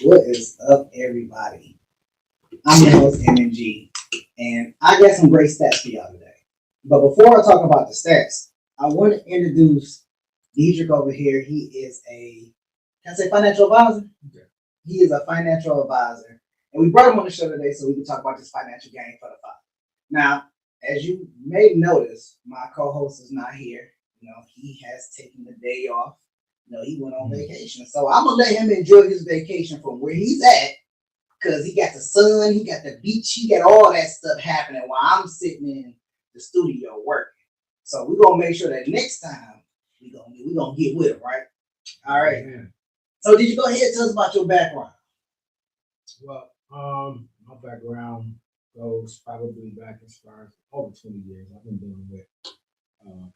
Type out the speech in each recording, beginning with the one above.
What is up, everybody? I'm your host, MNG, and I got some great stats for y'all today. But before I talk about the stats, I want to introduce Dedric over here. He is can I say financial advisor? Yeah. He is a financial advisor, and we brought him on the show today so we can talk about this financial game for the father. Now, as you may notice, my co-host is not here. He has taken the day off. He went on vacation. So I'm gonna let him enjoy his vacation from where he's at, because he got the sun, he got the beach, he got all that stuff happening while I'm sitting in the studio working. So we're gonna make sure that next time we gonna get with him, right? All right. Yeah. So did you go ahead and tell us about your background? Well, my background goes probably back as far as over 20 years. I've been dealing with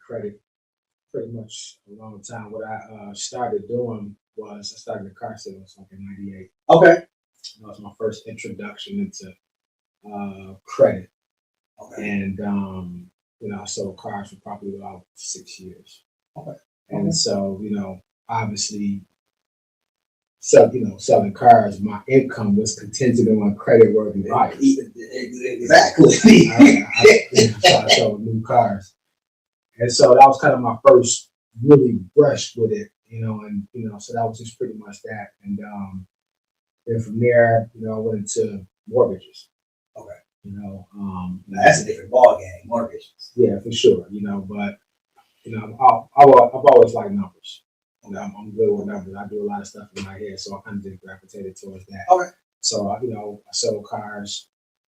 credit pretty much a long time. What I started doing was I started a car sales like in '98. Okay. That was my first introduction into credit. Okay. And I sold cars for probably about 6 years. Okay. And so, obviously selling cars, my income was contingent on credit worthy buyers. Exactly. So I sold new cars. And so that was kind of my first really brush with it, so that was just pretty much that. And then from there, I went into mortgages. Okay. Now that's a different ball game, mortgages. Yeah, for sure. But I've always liked numbers. I'm good with numbers. I do a lot of stuff in my head, so I kind of just gravitated towards that. Okay. So I sold cars,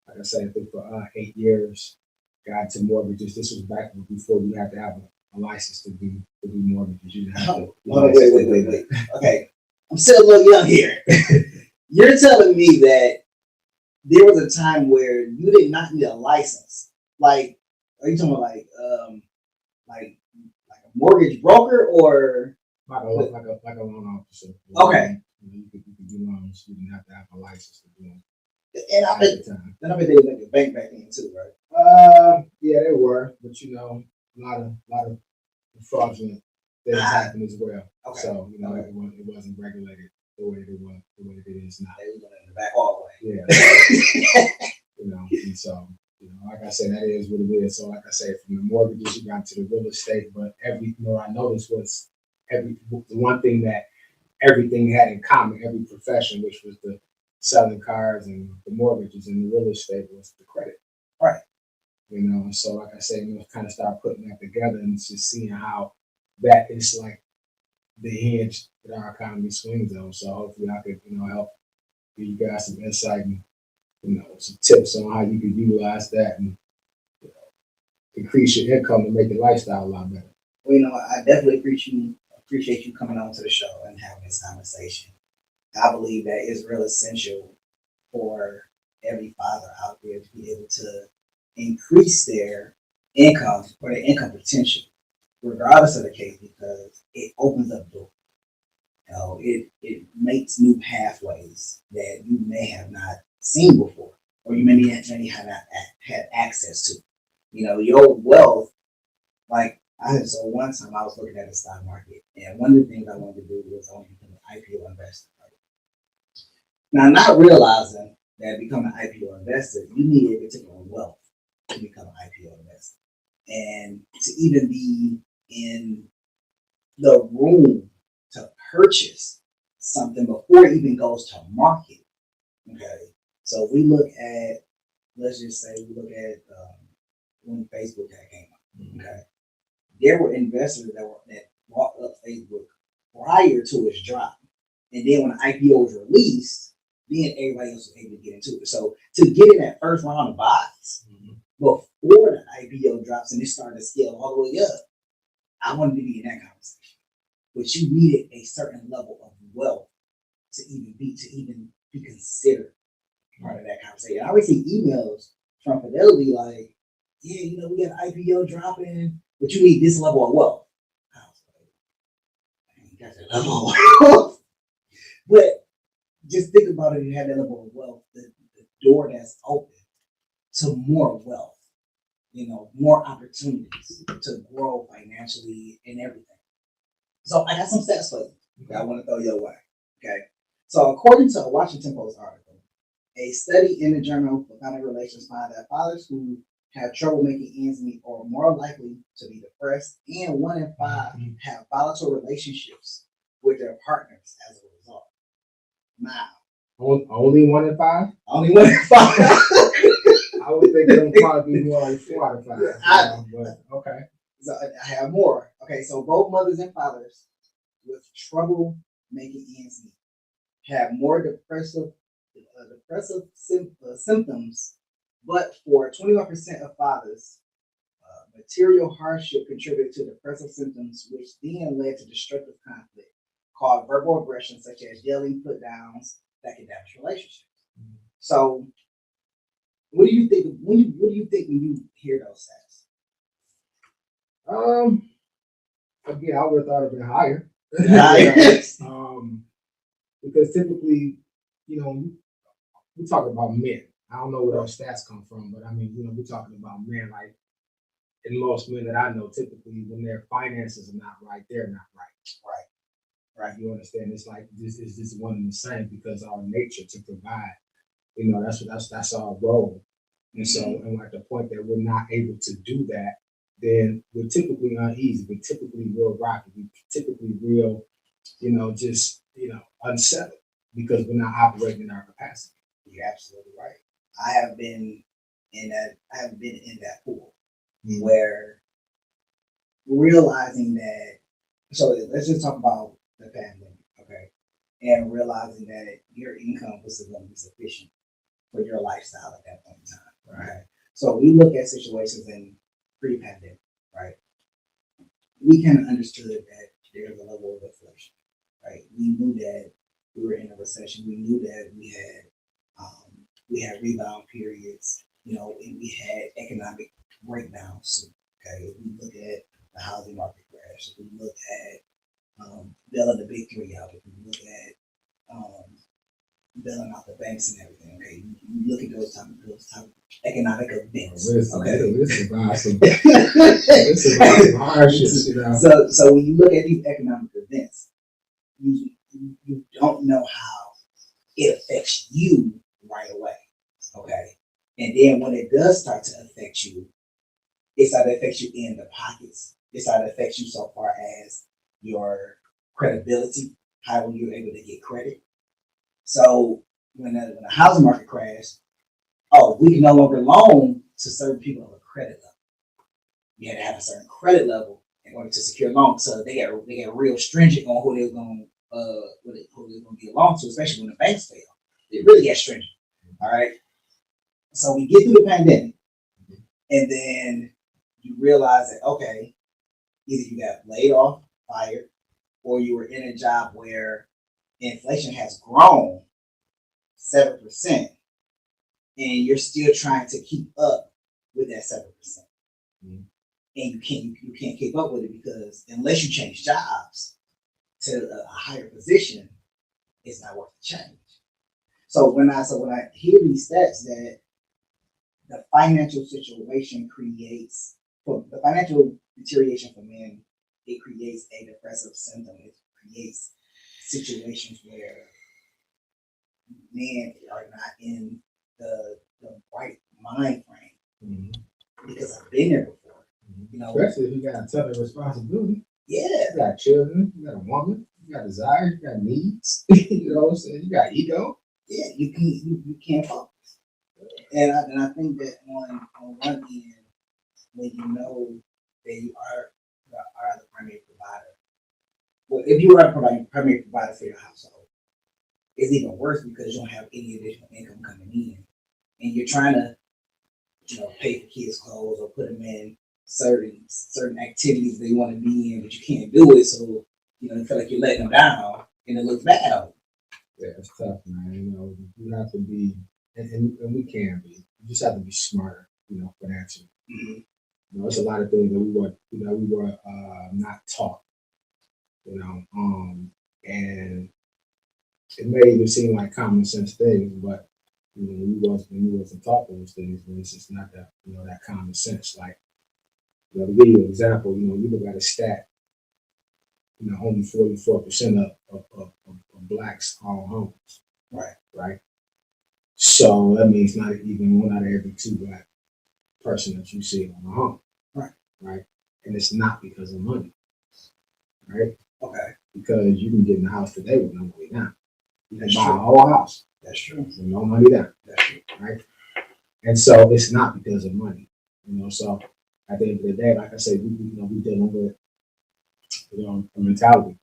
like I said, I think for 8 years. Got to mortgages. This was back before you had to have a license to do mortgages. You didn't have to. Wait. Okay, I'm still a little young here. You're telling me that there was a time where you did not need a license. Like, are you talking about like a mortgage broker or like a loan officer? Okay. You could do loans. You didn't have to have a license to do them. And I bet they was like a bank back then too, right? Yeah, they were, but a lot of fraudulent things happen as well. Okay. So it wasn't regulated the way it is now. They were in the back hallway. Yeah. And so like I said, that is what it is. So like I said, from the mortgages, you got to the real estate, but I noticed was the one thing that everything had in common, every profession, which was the selling cars and the mortgages and the real estate, was the credit. Right. And so like I said, kind of start putting that together and just seeing how that is like the hinge that our economy swings on. So hopefully I could, help give you guys some insight and, some tips on how you could utilize that and increase your income and make your lifestyle a lot better. Well, I definitely appreciate you coming on to the show and having this conversation. I believe that is real essential for every father out there to be able to increase their income or their income potential, regardless of the case, because it opens up doors. It makes new pathways that you may have not seen before, or you may have not had access to. Your wealth, like so one time I was looking at the stock market, and one of the things I wanted to do was I wanted to become an IPO investor. Right? Now, not realizing that becoming an IPO investor, you need a particular wealth to become an IPO investor, and to even be in the room to purchase something before it even goes to market. Okay, so if we look at, let's just say we look at when Facebook came out. Okay, there were investors that bought up Facebook prior to its drop, and then when the IPO was released, then everybody else was able to get into it. So to get in that first round of buys before the IPO drops and it started to scale all the way up, I wanted to be in that conversation. But you needed a certain level of wealth to even be considered part of that conversation. I always see emails from Fidelity like, yeah, we got an IPO dropping, but you need this level of wealth. I was like, I ain't got that level of wealth. But just think about it, you have that level of wealth, the door that's open to more wealth, more opportunities to grow financially and everything. So I got some stats for you. Okay, I want to throw your way. Okay. So, according to a Washington Post article, a study in the Journal for Family Relations found that fathers who have trouble making ends meet are more likely to be depressed, and 1 in 5 have volatile relationships with their partners as a result. Now, only 1 in 5. only 1 in 5. I would think it would probably be more like 4 out of 5. But okay. So I have more. Okay, so both mothers and fathers with trouble making ends meet have more depressive symptoms, but for 21% of fathers, material hardship contributed to depressive symptoms, which then led to destructive conflict called verbal aggression, such as yelling, put downs that can damage relationships. Mm-hmm. So, what do you think? What do you think when you hear those stats? Again, I would have thought it'd been higher. Because typically, we talk about men. I don't know where those stats come from, but I mean, we're talking about men. Like, and most men that I know, typically, when their finances are not right, they're not right. Right. You understand? It's like this is just one and the same because our nature to provide. That's our role. And so, and like the point that we're not able to do that, then we're typically uneasy. We're typically real rocky. We're typically real, unsettled because we're not operating in our capacity. You're absolutely right. I have been in that pool where realizing that. So let's just talk about the pandemic, okay? And realizing that your income wasn't going to be sufficient for your lifestyle at that point in time, right? So we look at situations in pre-pandemic, right? We kind of understood that there's a level of inflation, right? We knew that we were in a recession. We knew that we had rebound periods, and we had economic breakdowns. Okay, if we look at the housing market crash, if we look at bailing the big three out, if we look at bailing out the banks and everything, okay, you look at those type of economic events. Okay, this is about some hardships. So when you look at these economic events, you don't know how it affects you right away. Okay. And then when it does start to affect you, it starts to affect you in the pockets. It starts to affect you so far as your credibility, how you're able to get credit. So when the housing market crashed, we can no longer loan to certain people on a credit level. You had to have a certain credit level in order to secure loans. So they got real stringent on who they're going to get a loan to, especially when the banks fail. They really got stringent. All right. So we get through the pandemic, and then you realize that either you got laid off, fired, or you were in a job where inflation has grown 7%, and you're still trying to keep up with that 7%. Mm-hmm. And you can't keep up with it because unless you change jobs to a higher position, it's not worth the change. So when I hear these stats that the financial situation the financial deterioration for men, it creates a depressive symptom. It creates situations where men are not in the right mind frame. Because I've been there before. Especially if you got a ton of responsibility. Yeah. You got children, you got a woman, you got desires, you got needs, you know what I'm saying? You got ego. Yeah, you can't focus. And I think that on one end, when you know that you are the primary provider, well, if you are the primary provider for your household, it's even worse because you don't have any additional income coming in, and you're trying to, pay for kids' clothes or put them in certain activities they want to be in, but you can't do it. So you feel like you're letting them down, and it looks bad. Yeah, it's tough, man. You have to be, and we can be. You just have to be smarter, financially. Mm-hmm. There's a lot of things that we were not taught, and it may even seem like common sense things, but when you wasn't taught those things, then it's just not that that common sense. Like, to give you an example, you look at a stat, only 44% of blacks own homes. Right. Right. So that means not even one out of every two black person that you see on a home. Right. Right. And it's not because of money. Right. Okay. Because you can get in the house today with no money down. You can That's buy true. a whole house. That's true. With no money down. That's true. Right. And so it's not because of money. So at the end of the day, like I said, we dealing with a mentality.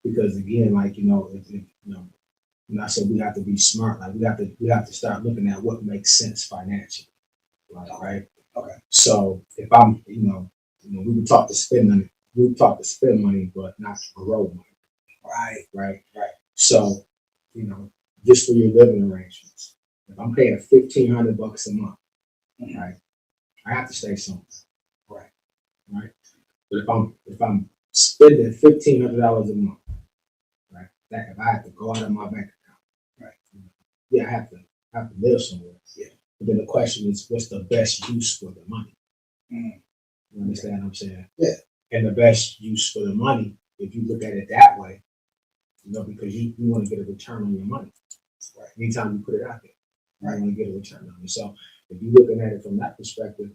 Because again, like I said, we have to be smart. Like we have to start looking at what makes sense financially. Right. Okay. So if I'm, we were taught to spend money. We were taught to spend money, but not to grow money. Right. Right. So, just for your living arrangements, if I'm paying $1,500 a month, right, I have to stay somewhere. Right. But if I'm spending $1,500 a month, right, that if I have to go out of my bank account, right, yeah, I have to live somewhere. Yeah. But then the question is, what's the best use for the money? You understand what I'm saying? Yeah. And the best use for the money, if you look at it that way, because you want to get a return on your money. Right. Anytime you put it out there, right, you want to get a return on it. So if you're looking at it from that perspective,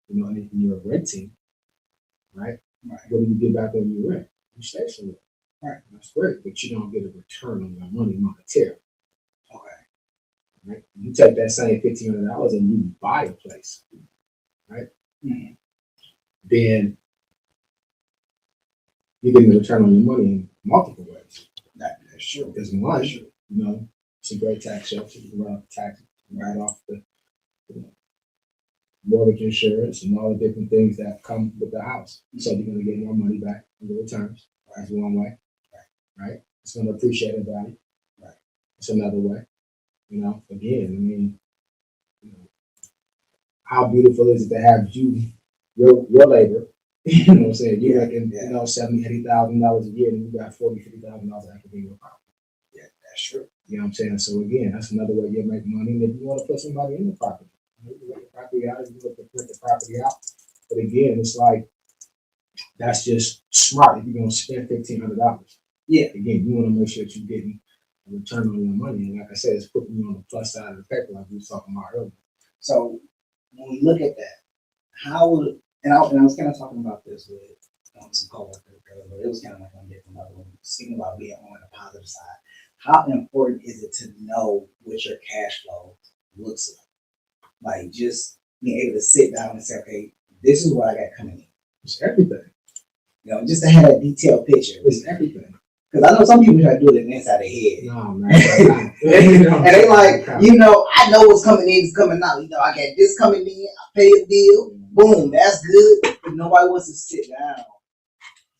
and you're renting, right? What do you get back when you rent? You stay somewhere. Right. That's great, but you don't get a return on your money monetarily. Okay. Right. You take that same $1,500 and you buy a place, right? Mm-hmm. Then you're getting a return on your money in multiple ways. That's true. Because one, it's a great tax shelter. You can write off the taxes, write off the mortgage insurance and all the different things that come with the house. So you're going to get more money back in the returns. That's one way. Right. It's going to appreciate in value. Right. It's another way. Again, how beautiful is it to have your labor? You know what I'm saying? You're making, $70,000, $80,000 a year, and you got $40,000, $50,000 equity in your property. Yeah, that's true. You know what I'm saying? So again, that's another way you'll make money. And if you want to put somebody in the property, you can rent the property out, you can rent the property out. But again, it's like that's just smart if you're gonna spend $1,500. Yeah. Again, you want to make sure that you're getting a return on your money. And like I said, it's putting you on the plus side of the paper, like we were talking about earlier. So when we look at that, how would and I was kind of talking about this with some coworkers earlier, but it was kind of like on a different level. Speaking about being on the positive side, how important is it to know what your cash flow looks like? Like just being able to sit down and say, okay, this is what I got coming in. It's everything. Just to have a detailed picture. It's everything. Because I know some people try to do it inside their head. No, man. And they like, I know what's coming in is coming out. I got this coming in, I pay a bill, boom, that's good. But nobody wants to sit down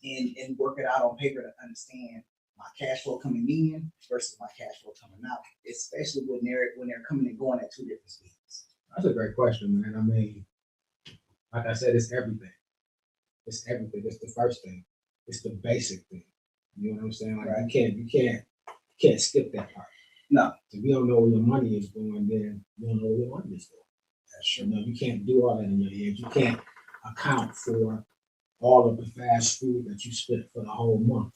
and work it out on paper to understand my cash flow coming in versus my cash flow coming out, especially when they're coming and going at two different speeds. That's a great question, man. I mean, like I said, it's everything. It's everything. It's the first thing. It's the basic thing. You know what I'm saying? Like you can't skip that part. No. If you don't know where your money is going, then you don't know where your money is going. That's true. You can't do all that in your head. You can't account for all of the fast food that you spent for the whole month.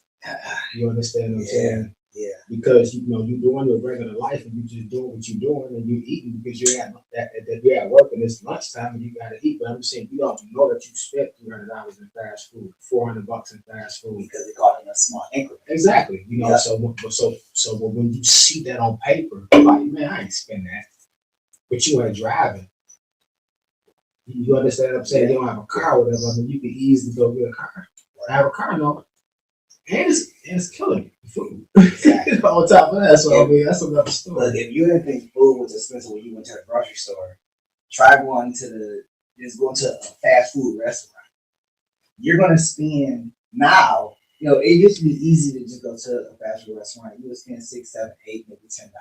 You understand what I'm saying? Yeah. Because you're doing your regular life and you're just doing what you're doing and you're eating because you're at work and it's lunchtime and you gotta eat. But I'm saying you don't know that you spent $300 in fast food, $400 in fast food because it got in a small increment. Exactly. So when you see that on paper, you're like, man, I ain't spend that. But you ain't driving. You understand what I'm saying? Yeah. You don't have a car or whatever. I mean, you can easily go get a car. I have a car, no. And it's killing food. Exactly. On top of that, so I mean that's another story. Look, if you didn't think food was expensive when you went to the grocery store, try going to a fast food restaurant. You're gonna spend now. It used to be easy to just go to a fast food restaurant. You would spend $6, $7, $8, maybe $10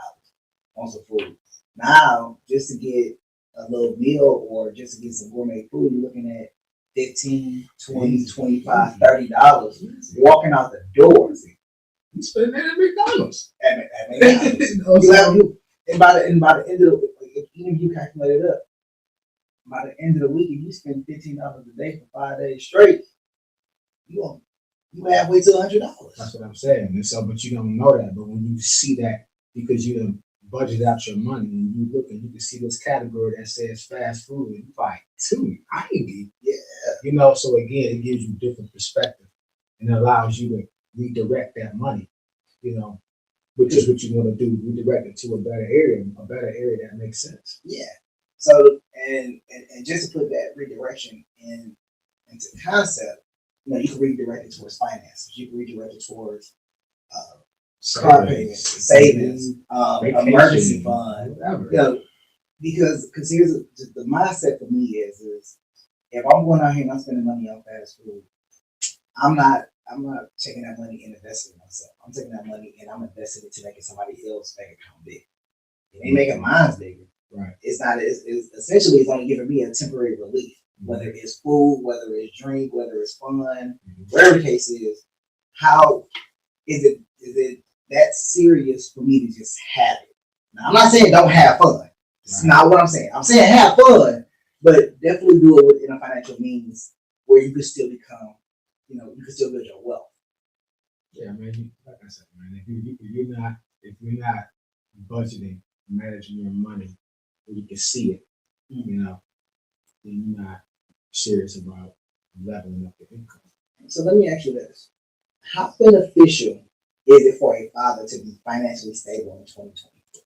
on some food. Now, just to get a little meal or just to get some gourmet food, you're looking at $15, $20, $25, $30 walking out the door. You spend that at McDonald's. At McDonald's. And by the end of the week, even if you calculate it up, by the end of the week, if you spend $15 a day for 5 days straight, you You halfway to $100. That's what I'm saying. And so, but you don't know that. But when you see that, because you done budget out your money, and you look and you can see this category that says fast food, and you're like, dude, I ain't eat. Yeah. You know, so again, it gives you different perspective and allows you to redirect that money, you know, which is what you want to do, redirect it to a better area that makes sense. Yeah. So and just to put that redirection into concept, you know, you can redirect it towards finances. You can redirect it towards car payments, savings, emergency fund. Whatever. You know, because here's the mindset for me is if I'm going out here and I'm spending money on fast food, I'm not taking that money and investing in myself. I'm taking that money and I'm investing it to making somebody else's bank account big. It ain't making mine bigger. Right. It's not. It's essentially it's only giving me a temporary relief, whether it's food, whether it's drink, whether it's fun, whatever the case is. How is it that serious for me to just have it? Now, I'm not saying don't have fun. It's not what I'm saying. I'm saying have fun, but definitely do it within a financial means where you can still become, you know, you can still build your wealth. Yeah, man. Like I said, man, if you're not budgeting, managing your money, where you can see it, you know, then you're not serious about leveling up your income. So let me ask you this: how beneficial is it for a father to be financially stable in 2024?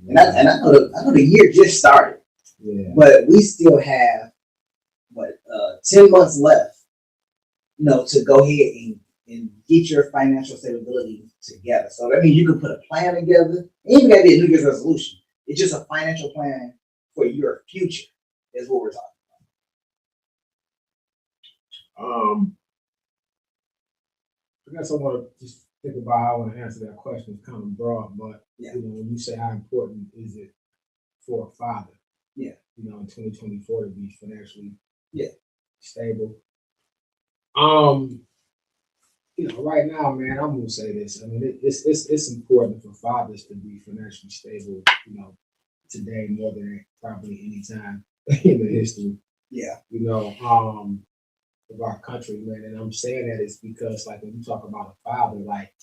And I know the year just started, but we still have 10 months left, you know, to go ahead and get your financial stability together. So that means you can put a plan together. It ain't gotta be a New Year's resolution. It's just a financial plan for your future. Is what we're talking about. I guess I want to just think about how I want to answer that question. It's kind of broad, but you know, when you say how important is it for a father, you know, in 2024 to be financially stable. You know, right now, man, I'm gonna say this. I mean, it's important for fathers to be financially stable, you know, today more than probably any time in the history. Yeah. You know, of our country, man. And I'm saying that is because, like, when you talk about a father, like,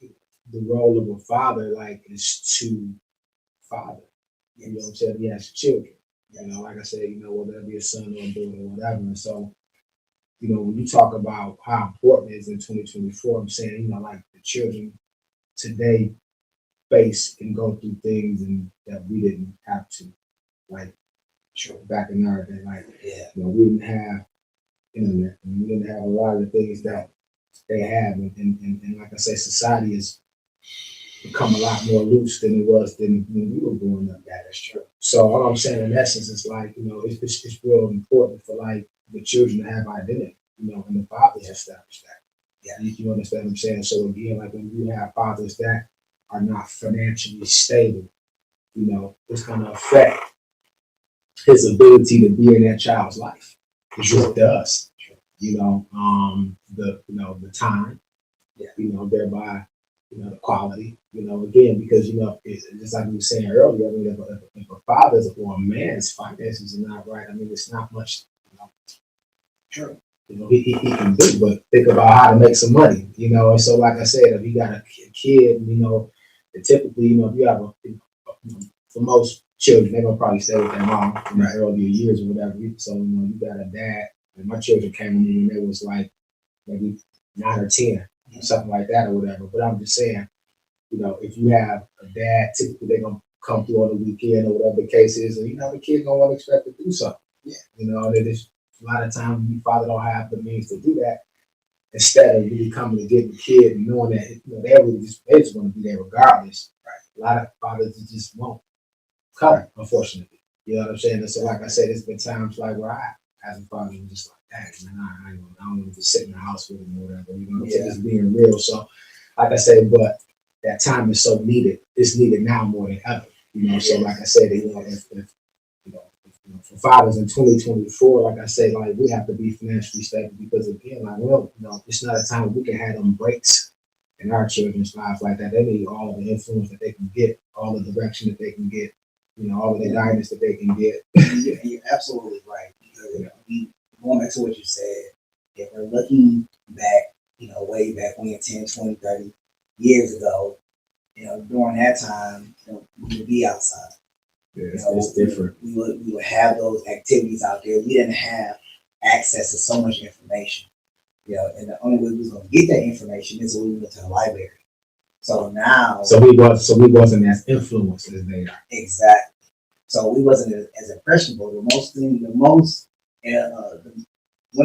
the role of a father, like, is to father. You know what I'm saying? He has children. You know, like I said, you know, whether it be a son or a daughter or whatever. And so, you know, when you talk about how important it is in 2024, I'm saying, you know, like the children today face and go through things and that we didn't have to. Like, back in our day, like, you know, we didn't have internet and we didn't have a lot of the things that they have. And like I say, society has become a lot more loose than it was than when we were growing up. Yeah, that's true. So all I'm saying in essence is, like, you know, it's real important for, like, the children to have identity, you know, and the fathers establish that. Yeah, you understand what I'm saying? So again, like, when you have fathers that are not financially stable, you know, it's gonna affect his ability to be in that child's life. It just does. You know, the time, you know, thereby, you know, the quality, you know, again, because, you know, it's just like we were saying earlier, I mean, if a father's or a man's finances are not right, I mean, it's not much, you know, true. You know, he can do, but think about how to make some money, you know. And so, like I said, if you got a kid, you know, typically, you know, if you have for most children, they're gonna probably stay with their mom in their earlier years or whatever. So, you know, you got a dad, and my children came to me when they was like maybe 9 or 10, something like that or whatever. But I'm just saying, you know, if you have a dad, typically they're gonna come through on the weekend or whatever the case is, and, you know, the kid's gonna want to expect to do something. Yeah. You know, and there's a lot of times your father don't have the means to do that. Instead of really coming to get the kid and knowing that, you know, they're just gonna be there regardless. Right. A lot of fathers just won't cut it, unfortunately. You know what I'm saying? And so, like I said, there's been times like where I, as a father, was just like, dang, man, I don't want to just sit in the house with him or whatever. You know what I'm saying? Just being real. So, like I said, but that time is so needed. It's needed now more than ever. You know, so like I said, you know, if for fathers in 2024, like I say, like, we have to be financially stable because, again, like, well, you know, it's not a time we can have them breaks in our children's lives like that. They need all of the influence that they can get, all the direction that they can get, you know, all of the guidance that they can get. You're absolutely right. Because, going back to what you said, if we're looking back, way back when, 10, 20, 30 years ago, during that time, we would be outside. Yeah, it's different. We would have those activities out there. We didn't have access to so much information. And the only way we was gonna get that information is when we went to the library. So now, we wasn't as influenced as they are. exactly. So we wasn't as impressionable. One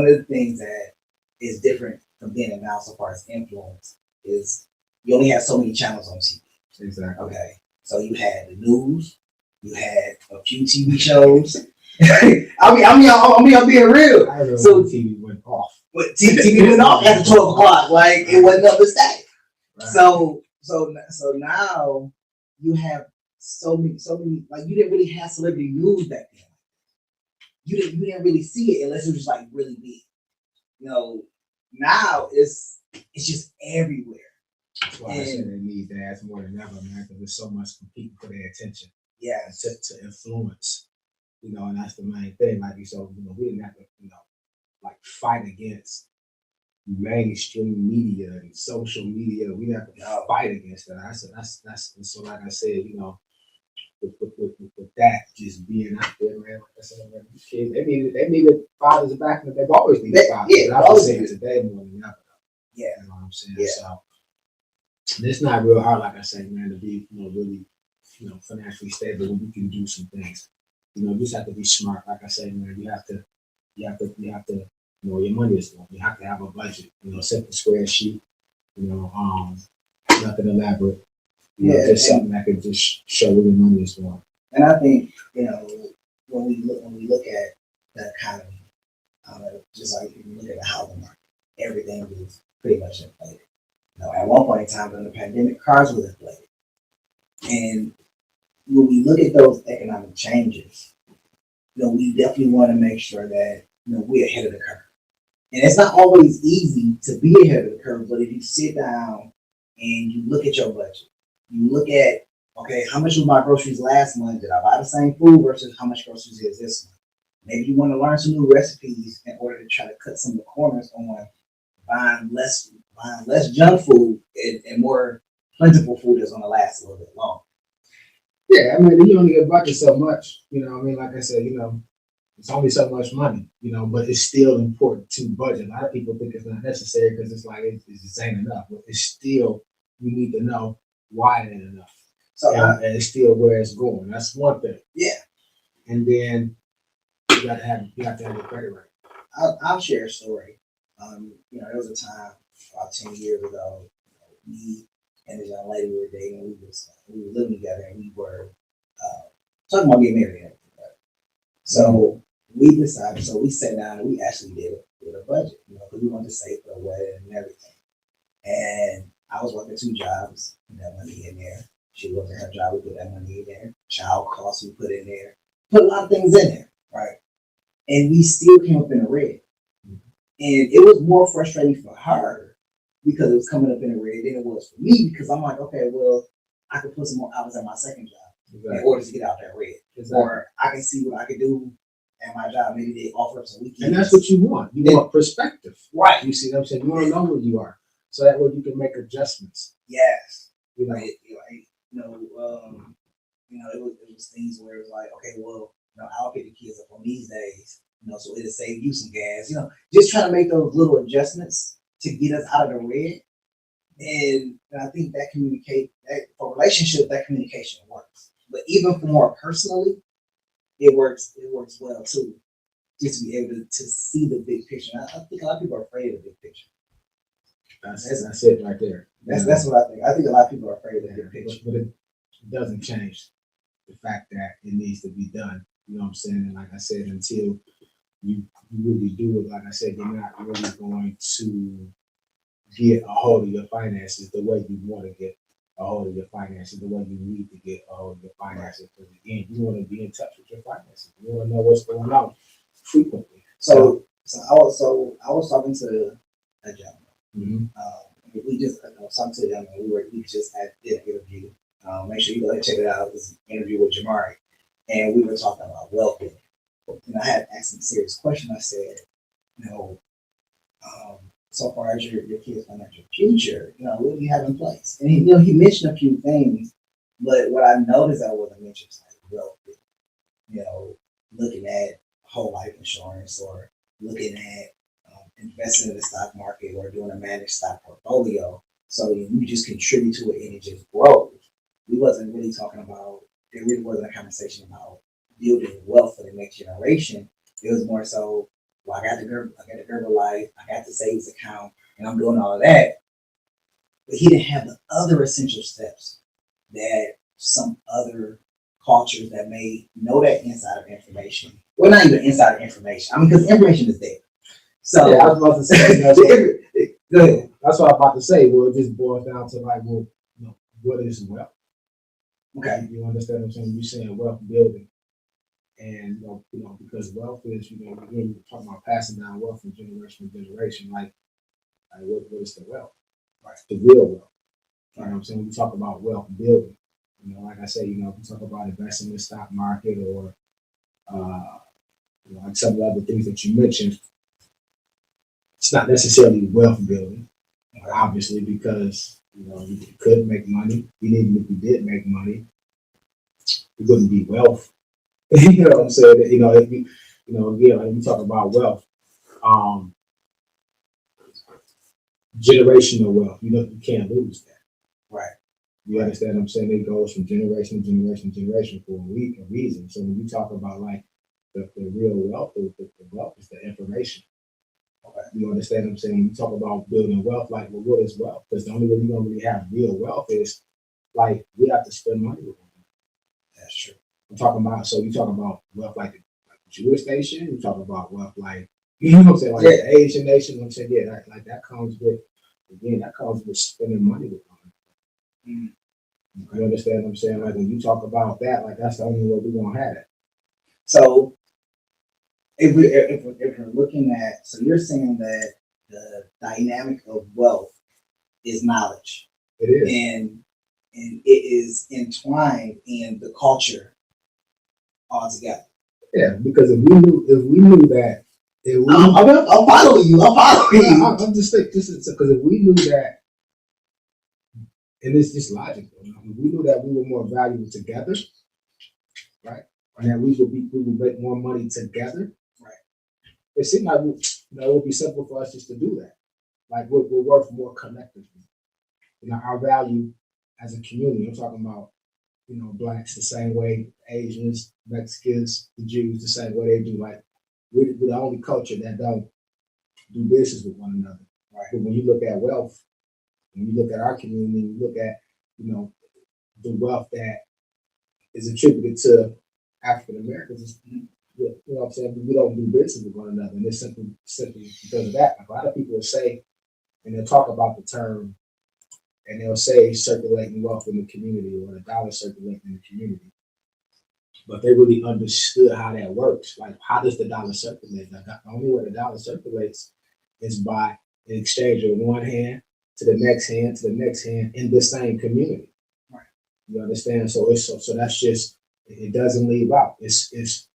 of the things that is different from then and now, so far as influence, is you only have so many channels on TV. Exactly. Okay, so you had the news, you had a few TV shows. I'm being real. I remember So when TV went off. But TV went off after 12 o'clock. Like it wasn't up to static. Right. So now you have so many. Like you didn't really have celebrity news back then. You didn't really see it unless it was just like really big. Now it's just everywhere. That's why I said they need to ask more than ever, man, because there's so much competing for their attention. Yeah. To influence, and that's the main thing. Like we didn't have to, like fight against mainstream media and social media. We have to fight against that. That's and so like I said, with that just being out there, man. Like I said, man, these kids they needed fathers back in the. They've always needed fathers. Yeah, I was saying today more than ever. Yeah, you know what I'm saying. Yeah. So it's not real hard, like I say, man, to be really financially stable when you can do some things. You just have to be smart. Like I say, man, you have to know your money is going. You have to have a budget. Set the square sheet. Nothing elaborate. Just something that could just show where your money is going. And I think when we look at the economy, just like if you look at the housing market, everything is pretty much inflated. At one point in time during the pandemic, cars were inflated, and when we look at those economic changes, we definitely want to make sure that we're ahead of the curve. And it's not always easy to be ahead of the curve, but if you sit down and you look at your budget, you look at, okay, how much was my groceries last month? Did I buy the same food versus how much groceries is this month? Maybe you want to learn some new recipes in order to try to cut some of the corners on buying less junk food and more plentiful food that's going to last a little bit longer. Yeah, I mean, you only get budget so much. Like I said, it's only so much money, but it's still important to budget. A lot of people think it's not necessary because it's like it just ain't enough. But it's still, you need to know why it ain't enough. So and it's still where it's going. That's one thing. Yeah. And then you have to have your credit right. I'll share a story. There was a time about 10 years ago, me and this young lady we were dating, we were living together, and we were talking about getting married and everything. Right? So we sat down and we actually did a budget, because we wanted to save for the wedding and everything. And I was working 2 jobs, put that money in there. She worked her job, we put that money in there. Child costs we put in there. Put a lot of things in there, right? And we still came up in the red. And it was more frustrating for her because it was coming up in the red than it was for me, because I'm like, okay, well, I could put some more hours at my second job in order to get out that red. Or I can see what I could do at my job. Maybe they offer up some weekends. And that's what you want. You want perspective. Right. You see what I'm saying? You want to know where you are. So that way you can make adjustments. Yes. It was things where it was like, okay, well, I'll pick the kids up on these days, so it'll save you some gas, just trying to make those little adjustments to get us out of the red. And I think that for relationships, that communication works. But even for more personally, it works well too. Just to be able to see the big picture. I think a lot of people are afraid of the big picture. That's it right there. That's what I think. I think a lot of people are afraid of the big picture. But it doesn't change the fact that it needs to be done. You know what I'm saying? And like I said, until you really do it, like I said, you're not really going to get a hold of your finances the way you want to get a hold of your finances, the way you need to get a hold of your finances. Because again, you want to be in touch with your finances. You want to know what's going on frequently. So I was talking to a gentleman. Mm-hmm. I was talking to a gentleman. We just did an interview. Make sure you go ahead and check it out. It was an interview with Ju-marri, and we were talking about wealth. And I had asked him a serious question. I said, so far as your kids' financial future, what do you have in place? And he mentioned a few things, but what I noticed that wasn't mentioned is like wealth, looking at whole life insurance or looking at investing in the stock market or doing a managed stock portfolio. So you just contribute to it and it just grows. We wasn't really talking about, it really wasn't a conversation about building wealth for the next generation. It was more so, well, I got the Gerber life, I got the savings account, and I'm doing all of that. But he didn't have the other essential steps that some other cultures that may know that insider information. Well, not even insider information. I mean, because information is there. So yeah, I was about to say go ahead. that's what I'm about to say. Well, it just boils down to like, well, what is wealth? Okay. You understand what I'm saying? You're saying wealth building. And because wealth is, we're talking about passing down wealth from generation to generation. Like what is the wealth? Right. The real wealth. You know what I'm saying? We talk about wealth building. Like I say, if we talk about investing in the stock market or like some of the other things that you mentioned, it's not necessarily wealth building, obviously, because you could make money. Even if you did make money, it wouldn't be wealth. You know what I'm saying? If you, again, like we talk about wealth, generational wealth. You can't lose that. Right. You understand what I'm saying? It goes from generation to generation to generation for a reason. So when you talk about like the real wealth, the wealth is the information. Okay. You understand what I'm saying? When you talk about building wealth, like, well, what is wealth? Because the only way you're going to really have real wealth is like we have to spend money with them. That's true. I'm talking about, so you talk about wealth like the Jewish nation, you talk about wealth like, you know what I'm saying, like the Asian nation. I'm saying, yeah, that comes with, again, that comes with spending money with them. Mm-hmm. You understand what I'm saying? Like when you talk about that, like that's the only way we're gonna have it. So if we're looking at, so you're saying that the dynamic of wealth is knowledge. It is. And it is entwined in the culture altogether. Yeah, because if we knew that, I'm following you. I'm just thinking, because if we knew that, and it's just logical. If we knew that we were more valuable together, right, and that we would make more money together, right. It seemed like it would be simple for us just to do that. Like we're worth more collectively. Our value as a community. I'm talking about blacks the same way, Asians, Mexicans, the Jews the same way they do. Like we're the only culture that don't do business with one another. Right. But when you look at wealth, when you look at our community, you look at the wealth that is attributed to African Americans. You know what I'm saying? We don't do business with one another, and it's simply because of that. Like a lot of people will say, and they'll talk about the term, and they'll say circulating wealth in the community or the dollar circulating in the community. But they really understood how that works. Like, how does the dollar circulate? Like, the only way the dollar circulates is by an exchange of one hand to the next hand to the next hand in the same community. Right. You understand? So that's just, it doesn't leave out. It's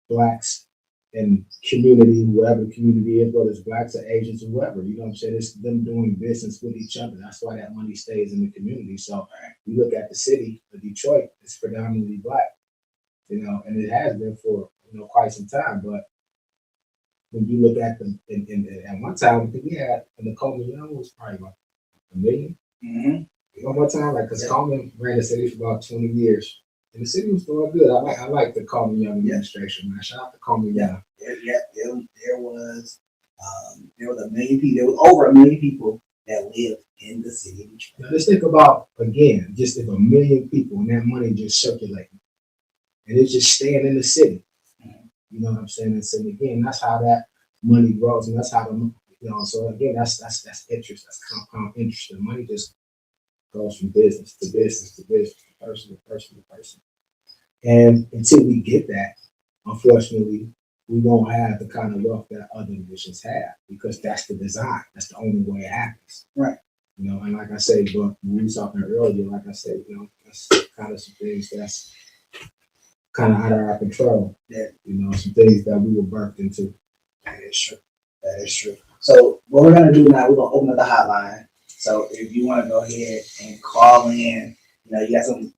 blacks and community, whatever the community is, whether it's blacks or Asians or whoever, you know what I'm saying? It's them doing business with each other. That's why that money stays in the community. So you look at the city of Detroit, it's predominantly black, and it has been for quite some time. But when you look at them, at one time, I think we had, in the Coleman Young was probably about $1 million. Mm-hmm. One time, like, because Coleman ran the city for about 20 years. And the city was doing good. I like the Coleman Young administration, man. Shout out to Coleman Young. There was $1 million people. There was over $1 million people that lived in the city of Detroit. Now let's think about, again, just if 1 million people and that money just circulating, and it's just staying in the city. Mm-hmm. You know what I'm saying? And so again, that's how that money grows, and that's how so again, that's interest, that's compound interest. The money just goes from business to business to business, to person to person to person. And until we get that, unfortunately, we won't have the kind of wealth that other nations have, because that's the design. That's the only way it happens. Right. And like I said, but when we were talking earlier, like I said, that's kind of some things that's kind of out of our control. Yeah. Some things that we were birthed into. That is true. That is true. So what we're gonna do now, we're gonna open up the hotline. So if you want to go ahead and call in, you got some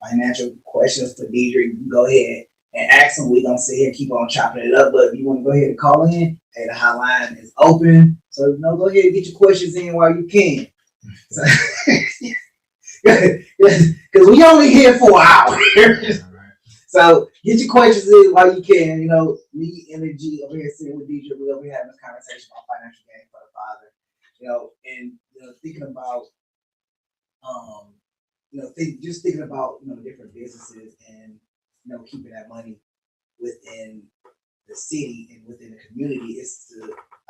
financial questions for Dedric, you can go ahead and ask him. We're gonna sit here and keep on chopping it up. But if you want to go ahead and call in, hey, the hotline is open. So go ahead and get your questions in while you can. So, because we only here for an hour. So get your questions in while you can. Me and the G over here sitting with Dedric, we're gonna be having this conversation about financial gain for the father. And thinking about just thinking about different businesses and keeping that money within the city and within the community.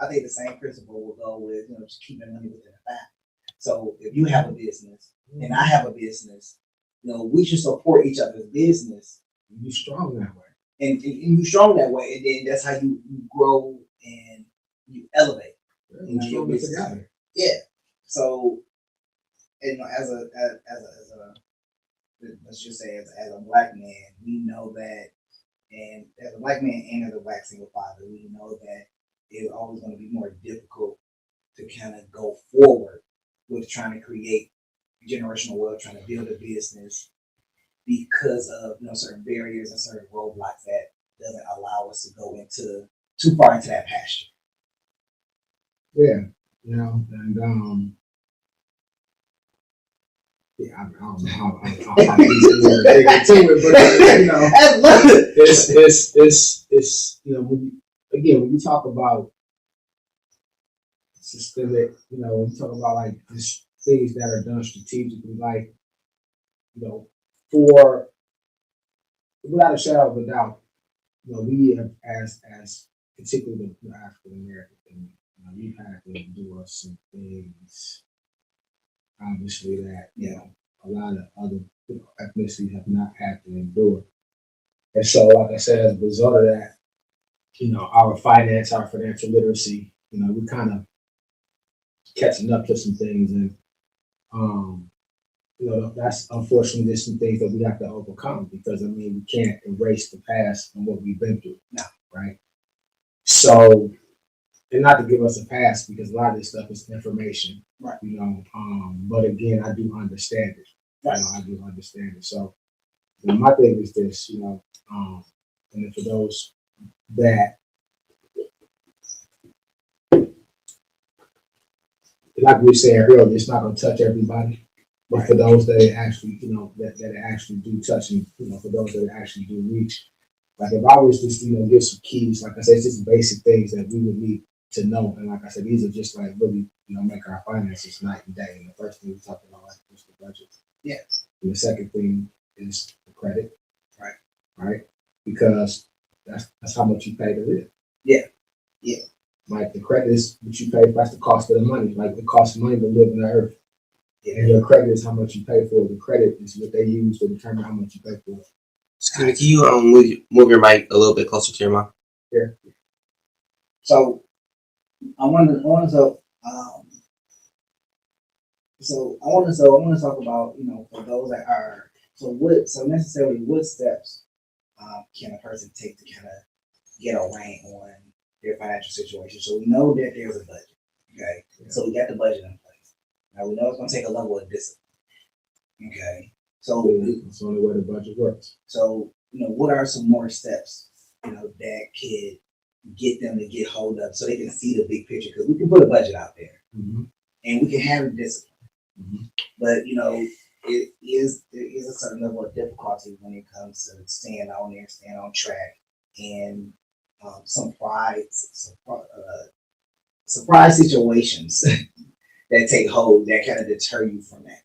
I think the same principle will go with just keeping money within the family. So if you have a business and I have a business, we should support each other's business. You strong that way, and you strong that way, and then that's how you grow and you elevate. And your business. Yeah. So, as a let's just say as a black man, we know that, and as a black man and as a black single father, we know that it's always going to be more difficult to kind of go forward with trying to create generational wealth, trying to build a business, because of certain barriers and certain roadblocks that doesn't allow us to go into too far into that pasture. Yeah, and yeah, I don't know how dig into it, but it's when you talk about systemic, when you talk about like just things that are done strategically, like for without a shadow of a doubt, we have, as particularly the African American thing, we've had to endure some things, obviously, that a lot of other ethnicities have not had to endure. And so, like I said, as a result of that, our financial literacy, we kind of catching up to some things, and that's unfortunately there's some things that we have to overcome, because we can't erase the past and what we've been through. No. Right? So, and not to give us a pass, because a lot of this stuff is information. Right. But again, I do understand it. Right. I do understand it. So, my thing is this, and for those that, like we said earlier, it's not going to touch everybody. But for those that it actually, that it actually do touch, and for those that it actually do reach, like if I was just, give some keys, like I said, it's just basic things that we would need to know. And like I said, these are just like really, make our finances night and day. And the first thing we talked about was the budget. Yes. And the second thing is the credit. Right. Right. Because that's how much you pay to live. Yeah. Yeah. Like the credit is what you pay. That's the cost of the money. Like it costs money to live on the earth. And your credit is how much you pay for it. The credit is what they use to determine how much you pay for it. Excuse me, can you move your mic a little bit closer to your mouth? Yeah. So I want to talk about for those that are necessarily what steps can a person take to kind of get a rein on their financial situation. So we know that there's a budget. Okay. Yeah. So we got the budget in place. Now we know it's going to take a level of discipline. Okay. So it's the only way the budget works. So, what are some more steps, that could get them to get hold of so they can see the big picture? Because we can put a budget out there, mm-hmm. and we can have a discipline. Mm-hmm. But, there is a certain level of difficulty when it comes to staying on track, and some surprise situations that take hold that kind of deter you from that.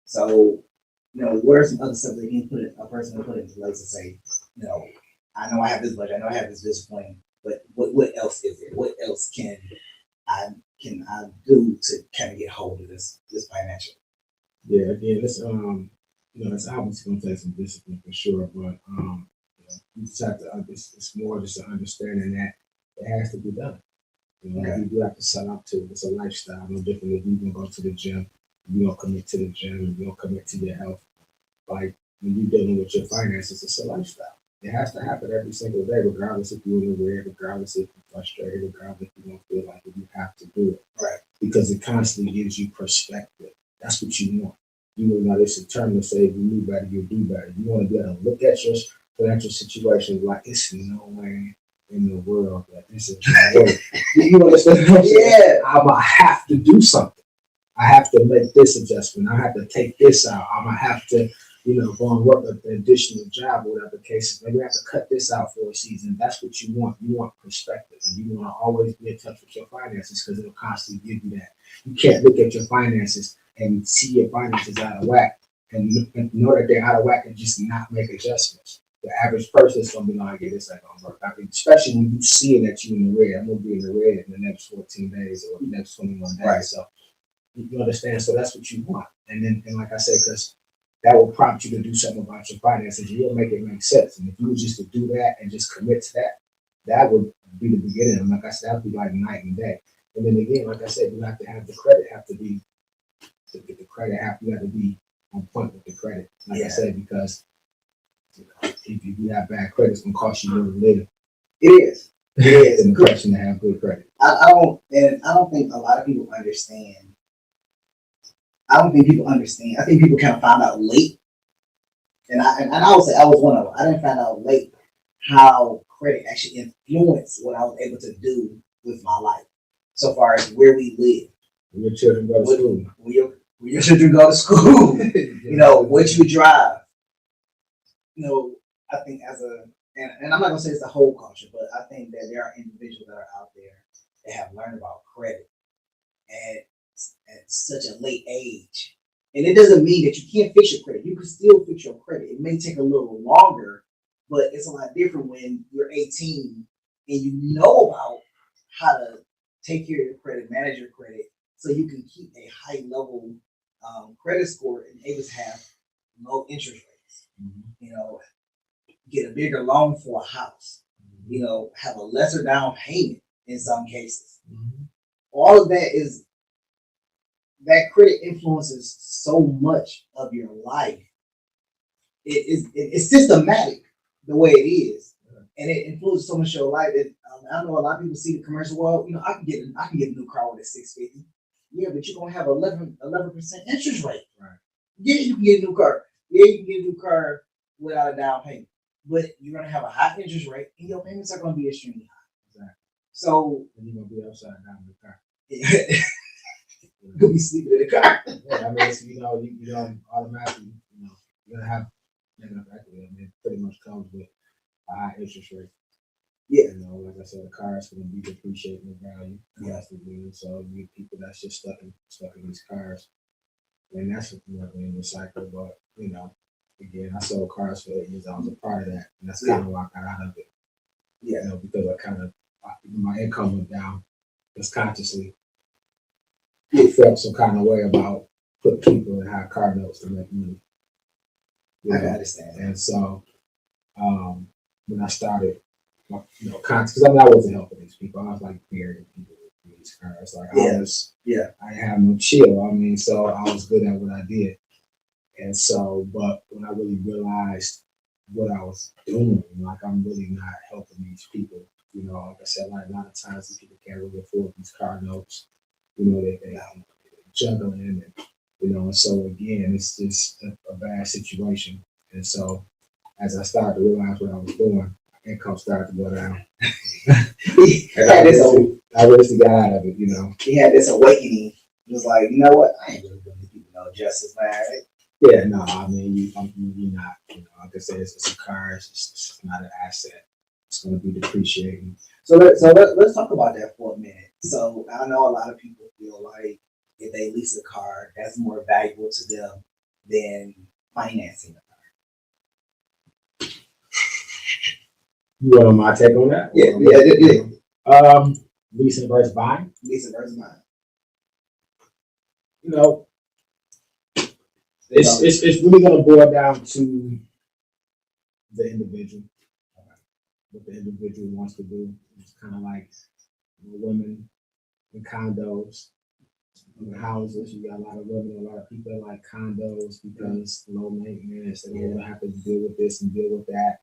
So, what are some other stuff that a person can put into place to say, I know I have this budget, I know I have this discipline, but what else is there? What else can I do to kind of get hold of this financial? Yeah, again, it's it's obviously going to take some discipline for sure, but you just have to. It's more just an understanding that it has to be done. You do have to set up to. It's a lifestyle, no different if you can go to the gym. You don't commit to the gym. You don't commit to your health. Like when you're dealing with your finances, it's a lifestyle. It has to happen every single day, regardless if you're in the red, regardless if you're frustrated, regardless if you don't feel like it, you have to do it. Right. Because it constantly gives you perspective. That's what you want. You know, it's a term to say if you knew better, you'll do better. You want to be able to look at your financial situation like it's no way in the world that this is gonna work. You understand what I'm saying? Yeah. I'm gonna have to do something. I have to make this adjustment. I have to take this out. I'm gonna have to, go and work an additional job or whatever the case is. Maybe I have to cut this out for a season. That's what you want. You want perspective, and you want to always be in touch with your finances because it'll constantly give you that. You can't look at your finances and see your finances out of whack and know that they're out of whack and just not make adjustments. The average person is gonna be like, "Yeah, this ain't gonna work." I mean, especially when you see that you in the red. I'm gonna be in the red in the next 14 days or the next 21 days. Right. So you understand. So that's what you want. And like I said, because that will prompt you to do something about your finances. You'll make it make sense. And if you were just to do that and just commit to that, that would be the beginning. And like I said, that would be like night and day. And then again, like I said, you have to have the credit have to be the credit you have to be on point with the credit. Like I said, because if you have bad credit, it's gonna cost you more to live. It is. It is. Than the person to have good credit. I don't think a lot of people understand. I don't think people understand. I think people kind of found out late, and I would say I was one of them. I didn't find out late how credit actually influenced what I was able to do with my life, so far as where we live. When your children go to school. When your children go to school, what you drive. I think and I'm not gonna say it's the whole culture, but I think that there are individuals that are out there that have learned about credit at such a late age. And it doesn't mean that you can't fix your credit. You can still fix your credit. It may take a little longer, but it's a lot different when you're 18 and you know about how to take care of your credit, manage your credit, so you can keep a high level credit score and able to have low interest rates. Mm-hmm. Get a bigger loan for a house. Have a lesser down payment in some cases. Mm-hmm. All of that credit influences so much of your life. It's systematic the way it is, and it influences so much of your life. I know a lot of people see the commercial. Well, I can get a new car with a 650. Yeah, but you're gonna have 11% interest rate. Right. Yeah, you can get a new car. Yeah, you can get a new car without a down payment, but you're gonna have a high interest rate, and your payments are gonna be extremely high. Exactly. So and you're gonna be upside down in the car. You're gonna be sleeping in the car. Yeah, I mean, so, you don't automatically, you're gonna have negative equity. I mean, it pretty much comes with a high interest rate. Yeah. Like I said, the car is going to be depreciating in value constantly. Yeah. So you get people that's just stuck in these cars. And that's what in the cycle. But, again, I sold cars for 8 years. I was a part of that. And that's kind of why I got out of it. Yeah. Because my income went down just consciously. Felt some kind of way about putting people in high car notes to make money. I understand. And so when I started, because I wasn't helping these people. I was like burying people with these cars. Like I have no chill. I mean, so I was good at what I did. And so, but when I really realized what I was doing, like I'm really not helping these people. Like I said, like a lot of times these people can't really afford these car notes. They juggling and so again, it's just a bad situation. And so as I started to realize what I was doing, income started to go down. I really got out of it, He had this awakening. He was like, you know what? I ain't really gonna give people no justice, man. Yeah, no, I mean, you're not. Like I said, it's a car. It's not an asset. It's going to be depreciating. So let's talk about that for a minute. So I know a lot of people feel like if they lease a car, that's more valuable to them than financing a car. You want my take on that? Yeah. Leasing versus buying. Leasing versus buying. It's really going to boil down to the individual. What the individual wants to do. It's kind of like women in condos, in houses. You got a lot of women, a lot of people like condos because low maintenance. They don't have to deal with this and deal with that.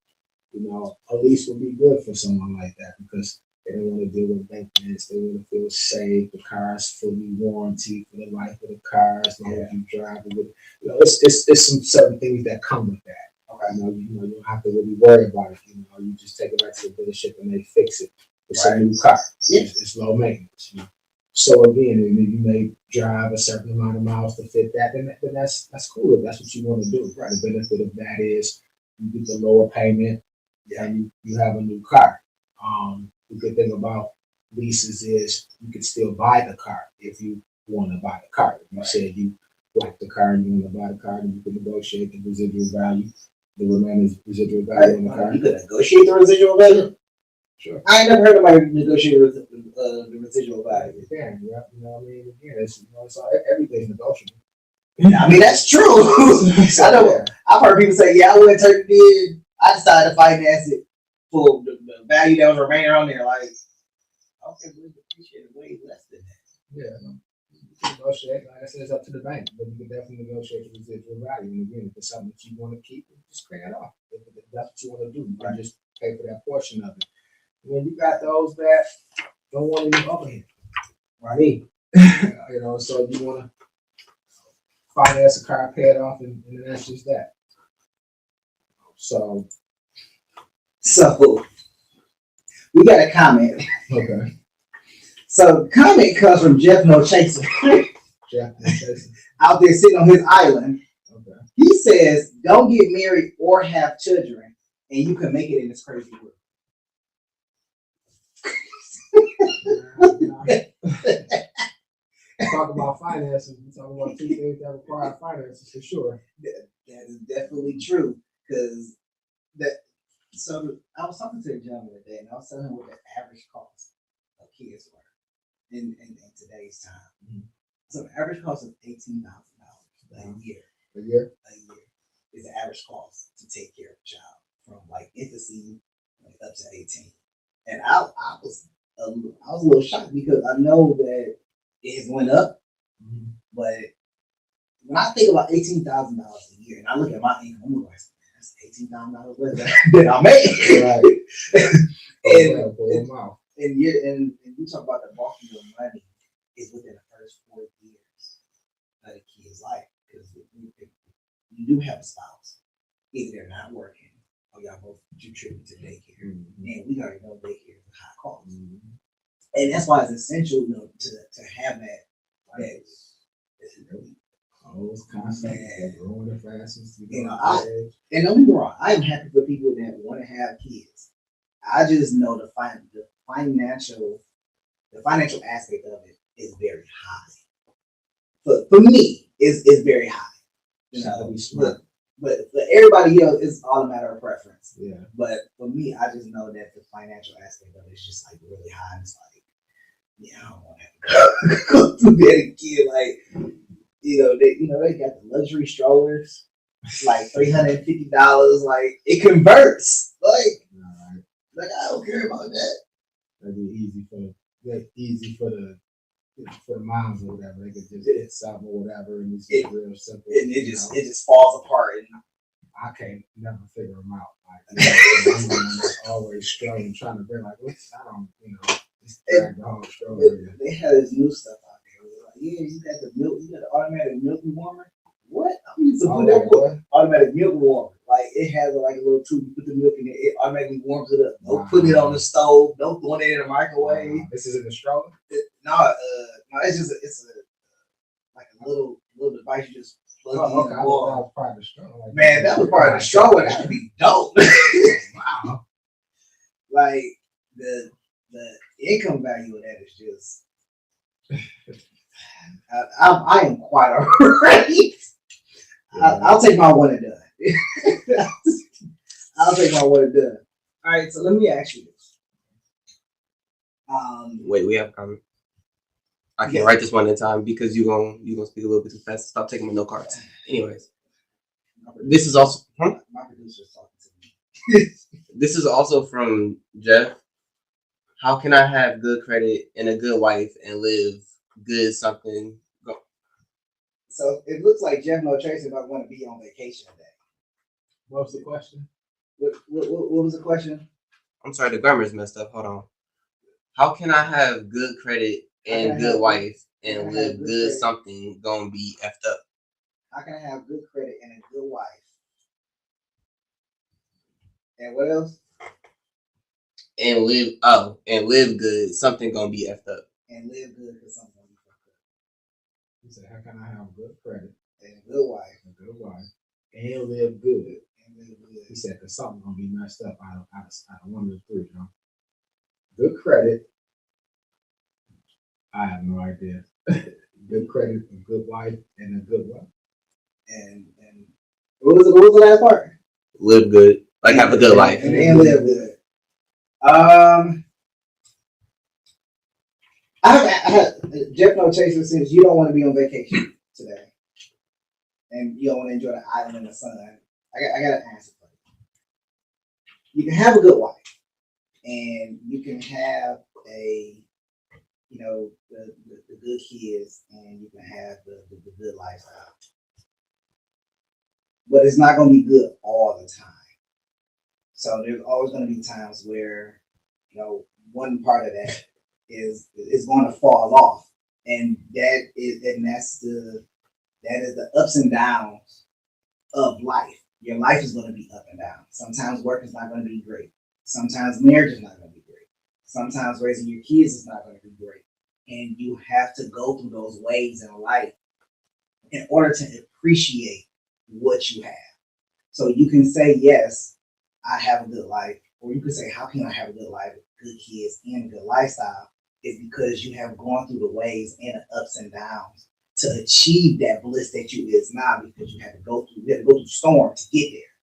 A lease would be good for someone like that because they don't want to deal with maintenance. They want to feel safe. The car is fully warranted for the life of the car as long as you drive it. It's some certain things that come with that. Okay, you don't have to really worry about it. You just take it back to the dealership and they fix it. It's a new car. It's low maintenance. So again, you may drive a certain amount of miles to fit that, then that's cool if that's what you want to do. Right. The benefit of that is you get the lower payment and you have a new car. The good thing about leases is you can still buy the car if you want to buy the car. If you said you like the car and you want to buy the car, then you can negotiate the residual value, the remaining residual value on the car. You could negotiate the residual value? Sure. I ain't never heard anybody negotiate the residual value. Yeah, you know what I mean? Again, it's everything's negotiable. I mean, that's true. I know. I've heard people say, I went to bid. I decided to finance it for the value that was remaining on there. Like, okay, we appreciate it way less than that. Yeah, you can negotiate. Like I said, it's up to the bank, but you can definitely negotiate the residual value. And again, if it's something that you want to keep, just pay it off. If that's what you want to do, you can just pay for that portion of it. When you got those that don't want any overhead, right? So you want to finance a car, pay it off, and then that's just that. So we got a comment. Okay. So the comment comes from Jeff No Chaser. Jeff No Chaser. Out there sitting on his island. Okay. He says, don't get married or have children, and you can make it in this crazy world. Talk about finances. We talk about two things that require finances for sure. That is definitely true. Because I was talking to a gentleman today, and I was telling him what the average cost of kids were in today's time. Mm-hmm. So the average cost of $18,000 a year. A year is the average cost to take care of a child from like infancy up to 18. And I was a little shocked because I know that it has went up, but when I think about $18,000 a year, and I look at my income, I'm like, that's $18,000 less than I make. Right. and you talk about the bulk of your money is within the first 4 years of a kid's life, because you do have a spouse, either they're not working or y'all both contribute to daycare, and we already know daycare is a high cost. And that's why it's essential, to have that. That is really constantly growing the fastest. And don't get me wrong, I'm happy for people that want to have kids. I just know the financial aspect of it is very high. For me, is very high. But for everybody else, it's all a matter of preference. Yeah. But for me, I just know that the financial aspect of it is just like really high. And it's like, I don't want to have to go through that again. Like, they got the luxury strollers, like $350. Like, it converts. Like I don't care about that. That'd be easy for the moms or whatever. They could just hit something or whatever, and it's real simple. And it just falls apart. And I can't never figure them out. Like, I'm always struggling, trying to be like, I don't, just drag the whole stroller. They had this new stuff out there. Like, you got the automatic milk warmer. What? I'm used to put that automatic milk warmer. Like, it has like a little tube. You put the milk in it automatically warms it up. Don't put it on the stove. Don't throw it in the microwave. This is in the stroller. No, it's like a little device you just plug in. Okay, that was part of the stroller. Like, man, that was part of the stroller. That would be dope. Wow. Like the income value of that is just. I am quite alright. I'll take my one and done. I'll take my one and done. All right, so let me ask you this. Wait, we have a comment. I can't write this one at a time because you're gonna speak a little bit too fast. Stop taking my note cards. Anyways, this is also my producer's talking to me. This is also from Jeff. How can I have good credit and a good wife and live good something? Go. So it looks like Jeff No Tracy might want to be on vacation today. What's the question? What was the question? I'm sorry, the grammar's messed up. Hold on. How can I have good credit and good wife and live good something gonna be effed up? How can I have good credit and a good wife? And what else? And live good, something gonna be effed up. And live good because something gonna be fucked up. He said, how can I have good credit And a good wife. and good wife and live good? And live good. He said, because something gonna be messed up out of one of the three, you know. Good credit. I have no idea. Good credit, a good wife, and a good wife. And what was the last part? Live good, like have a good life. And live good. Jeff No Chaser says you don't want to be on vacation today, and you don't want to enjoy the island in the sun. I got an answer for you. You can have a good wife, and you can have the good kids, and you can have the good lifestyle. But it's not going to be good all the time. So there's always going to be times where, one part of that is going to fall off, and that is the ups and downs of life. Your life is going to be up and down. Sometimes work is not going to be great. Sometimes marriage is not going to be great. Sometimes raising your kids is not going to be great. And you have to go through those waves in life in order to appreciate what you have. So you can say, yes, I have a good life, or you can say, how can I have a good life, good kids, and a good lifestyle? It's because you have gone through the waves and the ups and downs to achieve that bliss that you is now, because you had to go through storm to get there.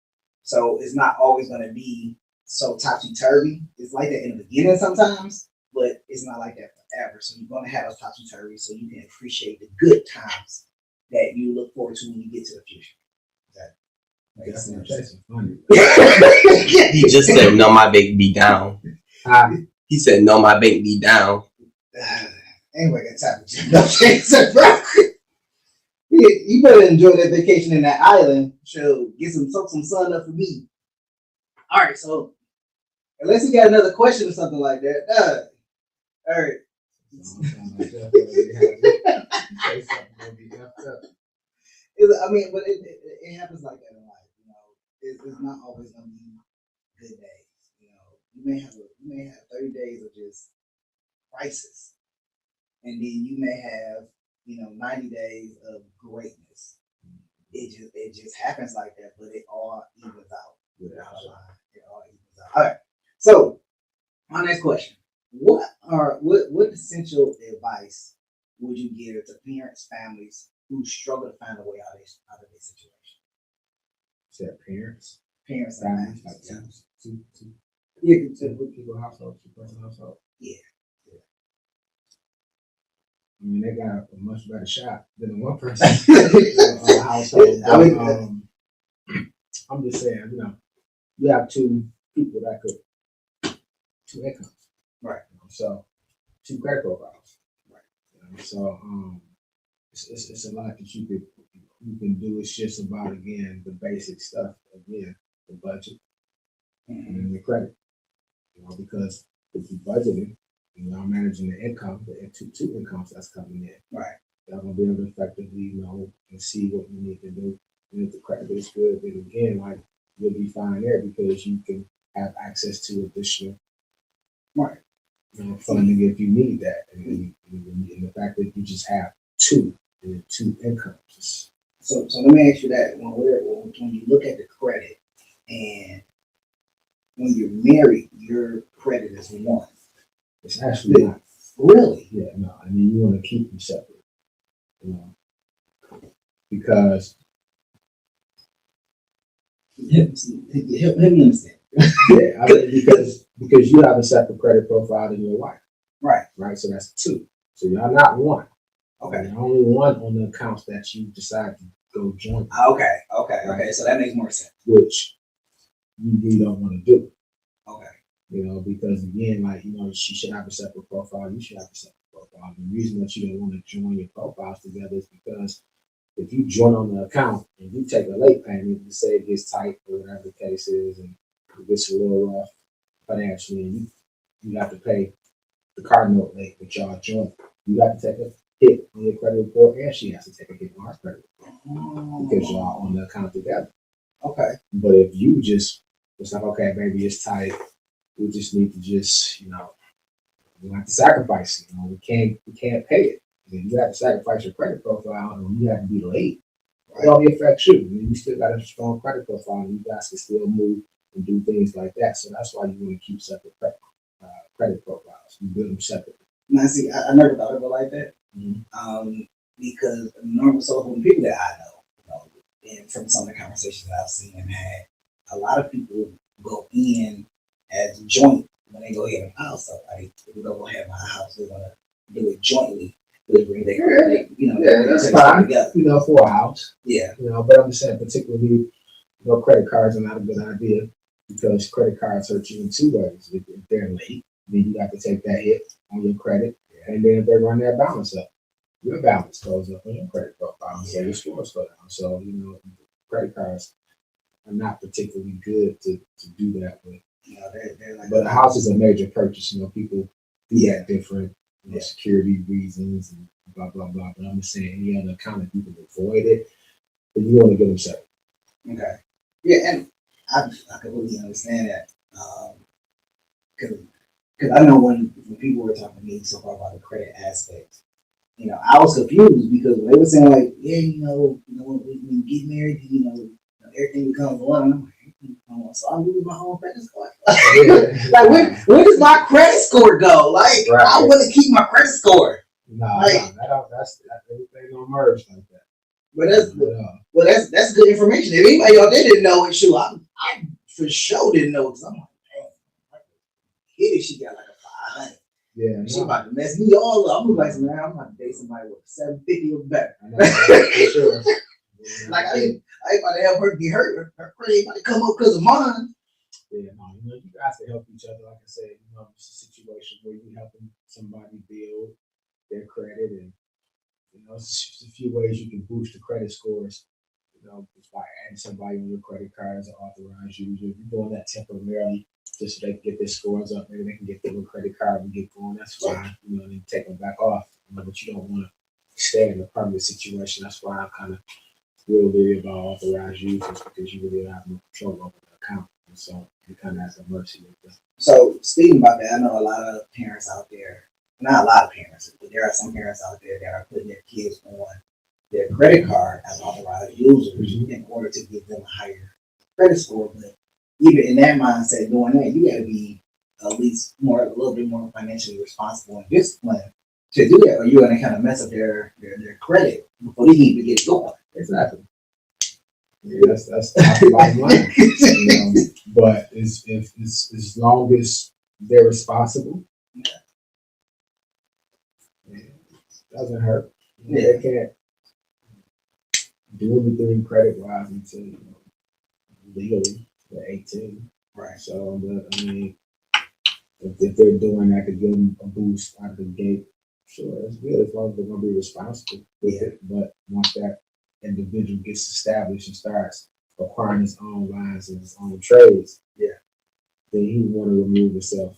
So it's not always going to be so topsy-turvy. It's like that in the beginning sometimes, but it's not like that forever. So you're going to have a topsy-turvy so you can appreciate the good times that you look forward to when you get to the future. That's funny. He just said, "No, my bank be down." He said, "No, my bank be down." Anyway, got time for bro. You better enjoy that vacation in that island. So get some sun up for me. All right, so unless you got another question or something like that, all right. But it happens like that in life. It's not always gonna be good days. You may have 30 days of just crisis, and then you may have 90 days of greatness. It just happens like that, but it all evens out. It all evens out. All right. So my next question: what essential advice would you give to families who struggle to find a way out of their situation? Said parents, Families, like two people household, two-person household. Yeah. I mean, they got a much better shot than a one person household. I'm just saying, you have two people that could two incomes, right? So two credit profiles, right? So it's a lot that you can do. It's just about, again, the basic stuff. Again, the budget and the credit. Because if you budgeting, managing the income, the two incomes that's coming in, right? You're gonna be able to effectively, and see what you need to do. And if the credit is good, then again, you'll be fine there because you can have access to additional, right? Funding if you need that, and the fact that you just have two incomes. So let me ask you that: when you look at the credit, and when you're married, your credit is one. It's actually not. Really? Yeah, no. I mean, you want to keep them separate, because help me understand. Yeah, because you have a separate credit profile than your wife, right? So that's two. So y'all not one. Okay. You're only one on the accounts that you decide to go joint. Okay. So that makes more sense. Which you really don't want to do. Okay. Because again, she should have a separate profile. You should have a separate profile. The reason that you don't want to join your profiles together is because if you join on the account and you take a late payment, you say it gets tight or whatever the case is, and it gets a little rough financially, and you have to pay the car note late, but y'all joint, you have to take a hit on your credit report, and she has to take a hit on her credit report because y'all on the account together. Okay. But if you just, it's like, okay, maybe it's tight. We just need to just, you know, we have to sacrifice it. You know, we can't pay it. Then you have to sacrifice your credit profile, and you have to be late. It only affects you. I mean, you still got a strong credit profile, and you guys can still move and do things like that. So that's why you want to keep separate credit profiles. You build them separately. Now, see, I never thought of it like that. Mm-hmm. Because normal, so from people that I know, you know, and from some of the conversations that I've seen and had, a lot of people go in as joint when they go ahead and file stuff. Like, if we go ahead and buy a house, they're gonna do it jointly. They bring their, you know, that's fine. Together. You know, for a house. Yeah. You know, but I'm just saying, particularly, you know, credit cards are not a good idea because credit cards hurt you in two ways. If they're late, then you have to take that hit on your credit, and then if they run their balance up, your balance goes up on your credit profile, so your scores go down. So, you know, credit cards are not particularly good to do that with. You know, they're like, but a house is a major purchase. You know, people do that different, you know, security reasons and blah blah blah. But I'm just saying, any other account, if you can avoid it, then you want to get them set. Okay. Yeah, and I completely understand that. Because I know when people were talking to me so far about the credit aspect, you know, I was confused because they were saying like, yeah, when we get married, you know, everything becomes one. And I'm like, everything becomes one. So I'm losing my whole credit score. Like, where does my credit score go? Like, I want to keep my credit score. No, that's everything gonna merge like that. But that's good information. If anybody out there didn't know it, sure, I for sure didn't know because I'm like, man, she got like a 500. Yeah, she about to mess me all up. I'm like, man, I'm about to date somebody with 750 or better. I know, for sure. Like I ain't about to help her get hurt. Her credit ain't about to come up because of mine. Yeah, no, you know, you guys can help each other. Like I said, you know, it's a situation where you helping somebody build their credit, and you know, it's a few ways you can boost the credit scores. You know, just by adding somebody on your credit card as an authorized user. If you're doing that temporarily, just so they can get their scores up, maybe they can get their credit card and get going. That's fine. You know, and then take them back off. You know, but you don't want to stay in a permanent situation. That's why I'm kind of real leery about authorized users because you really don't have no control over the account, and so you kind of have to mercy with them. So speaking about that, I know a lot of parents out there. Not a lot of parents, but there are some parents out there that are putting their kids on their credit card as authorized users in order to give them a higher credit score. But even in that mindset, doing that, you got to be at least a little bit more financially responsible and disciplined to do that, or you're going to kind of mess up their credit before they even get going. Exactly. Yeah, that's the bottom line. You know, but as long as they're responsible, it doesn't hurt. You know, they can't do anything credit wise until, you know, legally they're 18. Right. So, but I mean, if they're doing that to give them a boost out of the gate, sure, that's good as long as they're going to be responsible with it. But once that individual gets established and starts acquiring his own lines and his own trades, then he want to remove himself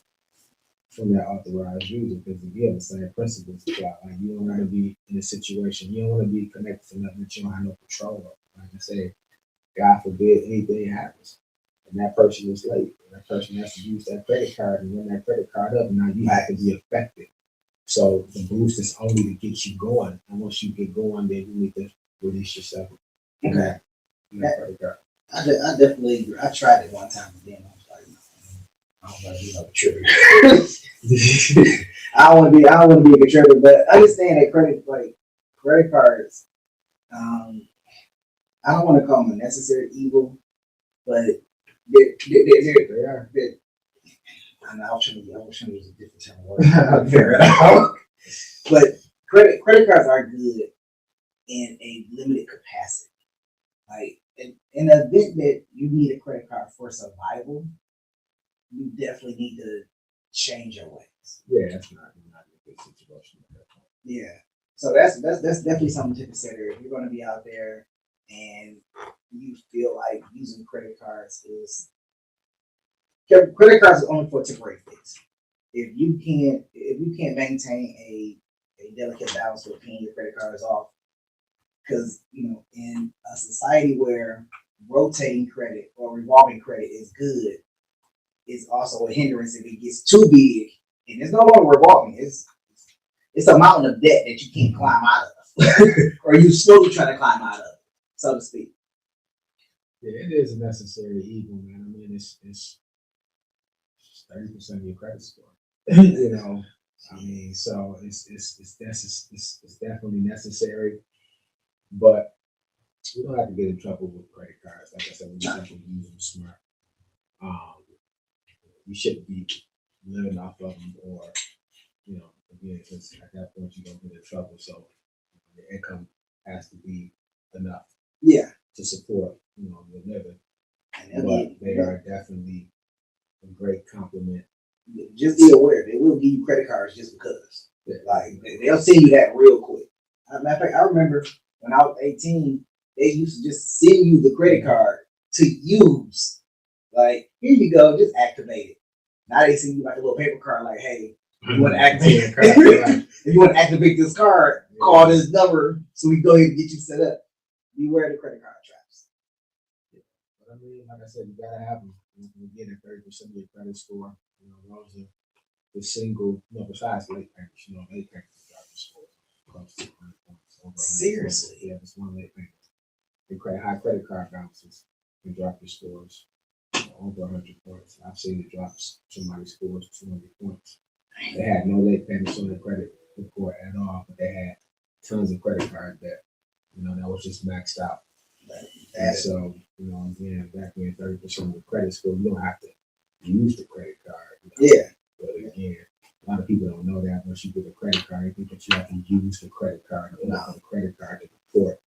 from that authorized user because again, the same principles apply. Like you don't want to be in a situation, you don't want to be connected to nothing that you don't have no control over. Like I said, God forbid anything happens and that person is late, and that person has to use that credit card and run that credit card up, and now you have to be affected. So the boost is only to get you going, and once you get going, then you need to release yourself. Okay. Credit card. I definitely agree. I tried it one time, and then I was like, I don't want to be no contributor. I don't want to be a contributor, but understand that credit cards. I don't want to call them a necessary evil, but they are. I know I was trying to use a different term of word. But credit cards are good in a limited capacity. Like in the event that you need a credit card for survival, you definitely need to change your ways. Yeah, that's not a good situation at that point. Yeah. So that's definitely something to consider. If you're going to be out there and you feel like using credit cards is credit cards are only for a temporary fix. If you can't maintain a delicate balance with paying your credit cards off, because in a society where rotating credit or revolving credit is good, it's also a hindrance if it gets too big and it's no longer revolving. It's a mountain of debt that you can't climb out of, or you slowly try to climb out of, so to speak. Yeah, it is a necessary evil, man. I mean, it's 30% of your credit score. I mean, so it's definitely necessary, but we don't have to get in trouble with credit cards. Like I said, we just have to use them smart. You shouldn't be living off of them, or again, because at that point you don't get in trouble. So your income has to be enough, to support your living. But they are definitely a great compliment. Just be aware they will give you credit cards just because. Like they'll send you that real quick. Matter of fact, I remember when I was 18, they used to just send you the credit card to use. Like, here you go, just activate it. Now they send you like a little paper card, like, hey, you want to activate a card? If you want to activate this card, call this number so we can go ahead and get you set up. Beware the credit card traps. But I mean, like I said, you gotta have them. You get a 30% of your credit score. Those are the single. Besides late payments, late payments drop your score close to 100 points. Over 100 Seriously? Points. Yeah, it's one late payment. The high credit card balances can drop your scores over 100 points. I've seen it drop somebody's scores 200 points. They had no late payments on their credit report at all, but they had tons of credit card debt. That was just maxed out. And so, again, back when 30% of the credit score, you don't have to use the credit card. But again, a lot of people don't know that once you get a credit card, they think that you have to use the credit card or the credit card to report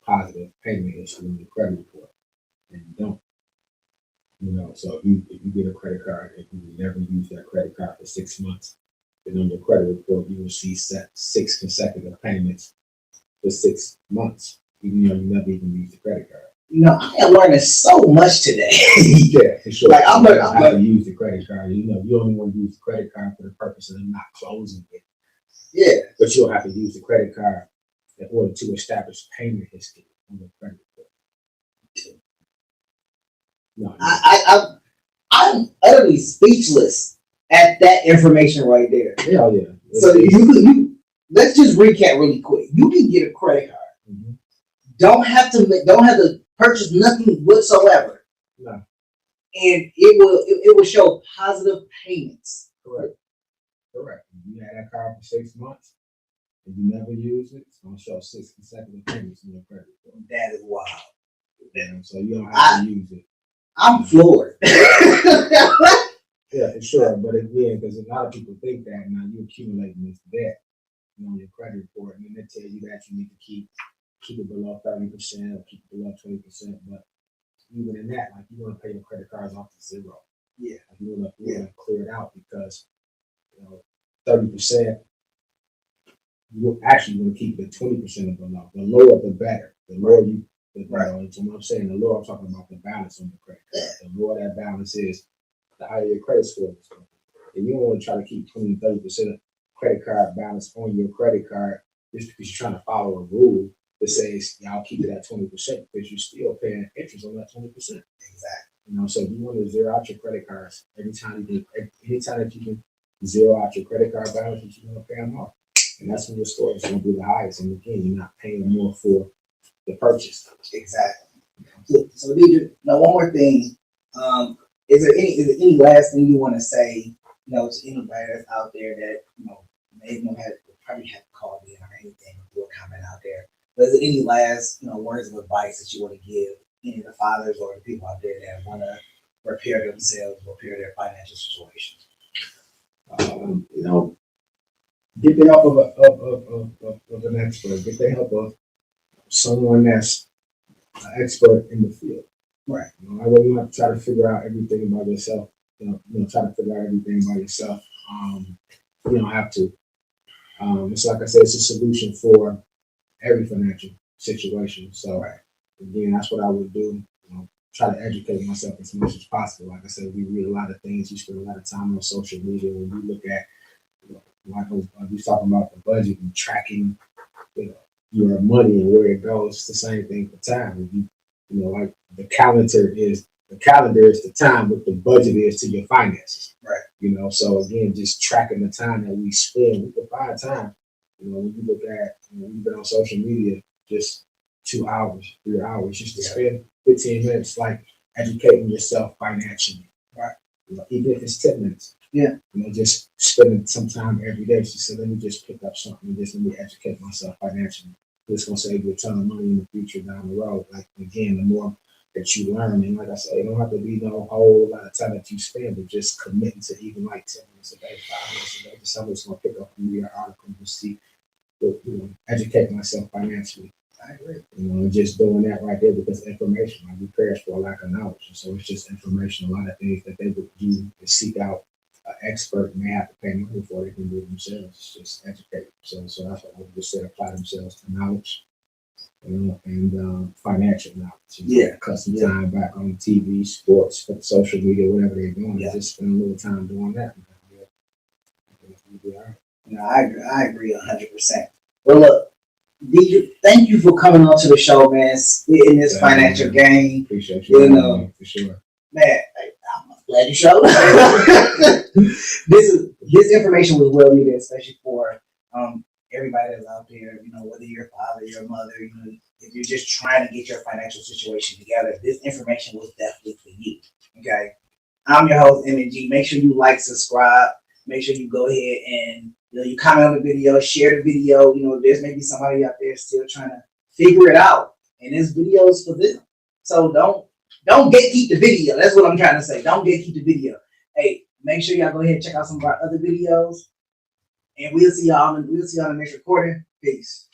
positive payment history in the credit report, and you don't. So if you get a credit card and you never use that credit card for 6 months, then on your credit report you will see 6 consecutive payments for 6 months, even though you never even used the credit card. I am learning so much today. Yeah, for sure. Like I'm learning to use the credit card. You only want to use the credit card for the purpose of them not closing it. Yeah. But you'll have to use the credit card in order to establish payment history on your credit report. I'm utterly speechless at that information right there. Yeah, yeah. So you let's just recap really quick. You can get a credit card. Mm-hmm. Don't have to purchase nothing whatsoever. No. And it will show positive payments. Correct. If you had that card for 6 months and you never use it, it's gonna show 6 consecutive payments in your credit report. That is wild. So you don't have to use it. I'm floored. Yeah, for sure. But again, because a lot of people think that now you're accumulating this debt on your credit report, and then they tell you that you need to keep it below 30% or keep it below 20%. But even in that, like you want to pay your credit cards off to zero. Yeah. Like you want to clear it out because 30%. You actually want to keep it at 20% or below. The lower, the better. The lower you. So what I'm saying, the lower I'm talking about the balance on the credit card. The lower that balance is, the higher your credit score is. And you don't want to try to keep 20-30% of credit card balance on your credit card just because you're trying to follow a rule that says y'all keep it at 20% because you're still paying interest on that 20%. Exactly. So you want to zero out your credit cards anytime that you can zero out your credit card balance, that you're going to pay them off. And that's when your score is going to be the highest. And again, you're not paying more for the purchase. Exactly. So Dedric, now one more thing. Is there any last thing you want to say, to anybody that's out there that, maybe probably have called in or anything or do a comment out there? But is there any last, words of advice that you want to give any of the fathers or the people out there that want to repair themselves, repair their financial situations? Get the help of an expert. Get the help of someone that's an expert in the field. Right. I wouldn't have to try to figure out everything by yourself. Try to figure out everything by yourself. You don't have to. It's like I said, it's a solution for every financial situation. So again, that's what I would do. try to educate myself as much as possible. Like I said, we read a lot of things. We spend a lot of time on social media. When we look at, like we was talking about the budget and tracking, your money and where it goes. It's the same thing for time. Like the calendar is the time, what the budget is to your finances. Right. So again, just tracking the time that we spend. We can find time. When you look at, you've been on social media, just 2 hours, 3 hours, just to spend 15 minutes, like educating yourself financially. Right. Even if it's 10 minutes. Yeah. Just spending some time every day. She said, let me just pick up something, just let me educate myself financially. It's gonna save you a ton of money in the future down the road. Like again, the more that you learn, and like I said, it don't have to be no whole lot of time that you spend, but just committing to even like 10 minutes a day, 5 minutes a day. Just somebody's gonna pick up and read an article and see, educate myself financially. I agree. And just doing that right there, because information, like we perish for a lack of knowledge. And so it's just information, a lot of things that they would do is seek out an expert and they have to pay money for. They can do it themselves. It's just educate themselves. So that's what I would just say, apply themselves to knowledge, and financial knowledge. Yeah. Cut some time back on TV, sports, social media, whatever they're doing. Yeah. Just spend a little time doing that. No, I agree 100%. Well, look, Dedric, thank you for coming on to the show, man. Spitting this financial game. Appreciate you. For sure. Man, I'm glad you showed up. This information was well needed, especially for everybody that's out there. Whether you're a father, you're a mother, if you're just trying to get your financial situation together, this information was definitely for you. Okay, I'm your host, M&G. Make sure you like, subscribe. Make sure you go ahead and you comment on the video, share the video. There's maybe somebody out there still trying to figure it out, and this video is for them. So don't gatekeep the video. That's what I'm trying to say. Don't gatekeep the video. Hey, make sure y'all go ahead and check out some of our other videos, and we'll see y'all in the next recording. Peace.